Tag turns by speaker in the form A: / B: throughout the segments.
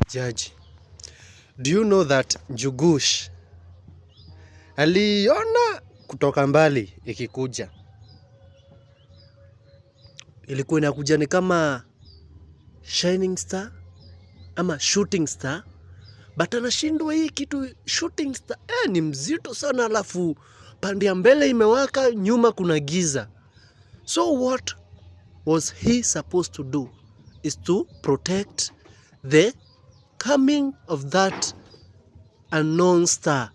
A: Jaji, do you know that Njugush aliona kutoka mbali ikikuja? Ilikuwa inakuja ni kama shining star ama shooting star, but anashindwa hii kitu shooting star ni mzito sana, alafu pande ya mbele imewaka, nyuma kuna giza. So what was he supposed to do is to protect the coming of that unknown star.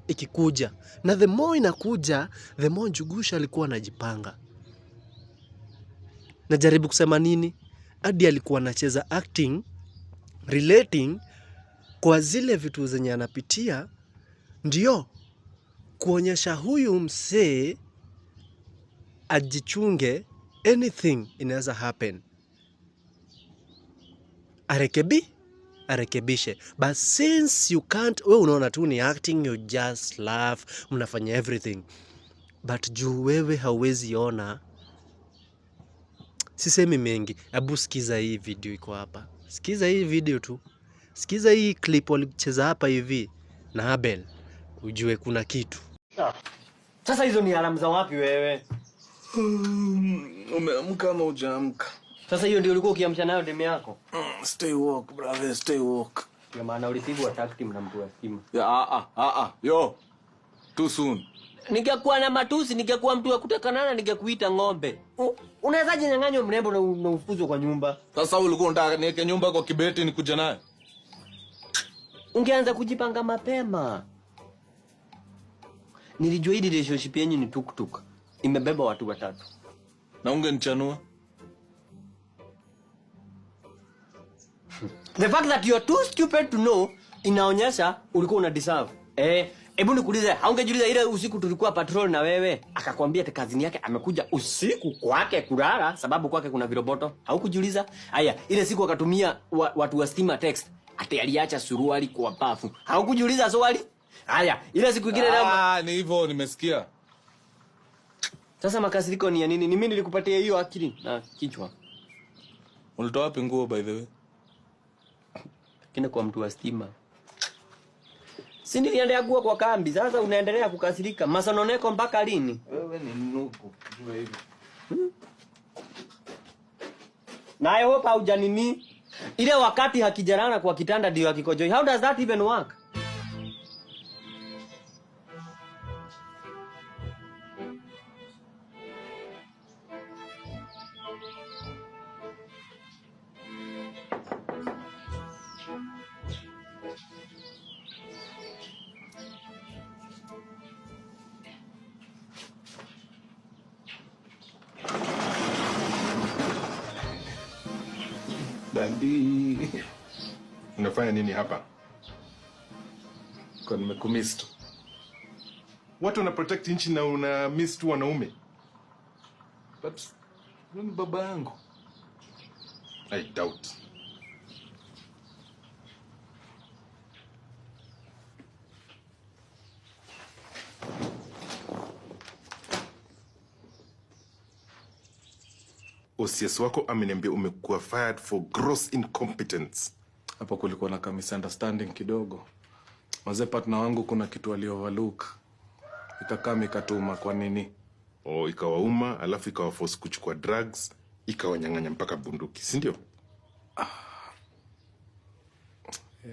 A: Ikikuja, na the more inakuja, the more Njugush alikuwa anajipanga. Najaribu kusema nini? Hadi alikuwa anacheza acting relating kwa zile vitu zenye anapitia, ndio kuonyesha huyu msee ajichunge, anything inaweza happen. Arekebishe. But since you can't, wewe unaona tu ni acting, you just laugh, mnafanya everything. But juu wewe hauwezi ona, sisemi mengi. Abu sikiza hii video iko hapa. Sikiza hii video tu. Sikiza hii clip walicheza hapa hivi na Abel, ujue kuna kitu.
B: Sasa hizo ni alamu za wapi wewe?
C: Umeamka ama hujaamka?
B: Sasa hiyo ndio ulikuwa ukiamsha nayo demu yako?
C: Stay woke, brother, stay woke.
B: Kwa maana ulipigwa attack team na mtu wa stima.
C: Yo. Too soon.
B: Ningekuwa na matusi, ningekuwa mtu wa kutakanana, ningekuita ng'ombe. Unawezaje nyang'anywa mrembo na ufukuzwe kwa nyumba?
C: Sasa ulikuwa unataka niweke nyumba kwa kibeti nikuje naye?
B: Ungeanza kujipanga mapema. Nilijua hii relationship yenu ni tuk-tuk. Imebeba watu watatu.
C: Na ungenichanua?
B: The fact that you are too stupid to know inaonyesha ulikuwa una deserve. Hebu nikuulize, haungejiuliza ile usiku tulikuwa patrol na wewe, akakwambia ati kazini yake amekuja usiku kwake kulala sababu kwake kuna viroboto? Haukujiuliza? Haya, ile siku akatumia watu wa stima text ati aliacha suruali kwa bafu. Haukujiuliza swali? Haya, ile siku nyingine
C: ni hivyo nimesikia.
B: Sasa makasiriko ni ya nini? Ni mimi nilikupatia hiyo akili na kichwa.
C: Ulitoa wapi nguo by the way?
B: Kina kwa mtu wa stima. Si niliendea nguo kwa kambi, sasa unaendelea kukasirika. Masononeko mpaka lini?
C: Wewe ni nuku, jua hivi.
B: Na I hope haujanini. Ile wakati hakijarana kwa kitanda ndio hakikojoi. How does that even work?
C: Dandi. Unafanya nini hapa? Kwa nimekumist.
D: Watu wana protect nchi na una miss tu wanaume.
C: But wewe baba yangu.
D: I doubt. OCS wako ameniambia umekuwa fired for gross incompetence.
C: Hapo kulikuwa na misunderstanding kidogo. Mazee partner wangu kuna kitu alioverlook. Ikakaa ikatuma kwa nini?
D: Ikawauma, alafu ikawaforce kuchukua drugs, ikawanyang'anya mpaka bunduki, si ndio?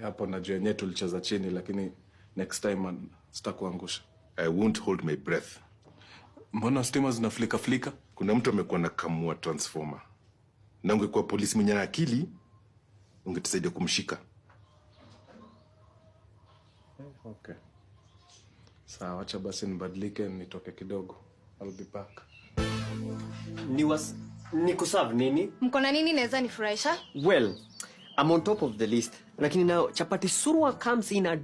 C: Hapo najua yenyewe tulicheza chini, lakini next time sitakuangusha.
D: I won't hold my breath.
C: Mbona stima zinaflika?
D: Kuna mtu amekuwa na kamua transformer. Na ungekuwa polisi mwenye akili, ungetusaidia kumshika.
C: Okay. Sawa, acha basi nibadilike nitoke kidogo. I'll be back.
B: Ni kuserve nini?
E: Mko na nini naweza nifurahisha?
B: Well, I'm on top of the list. Lakini now chapati surwa comes in a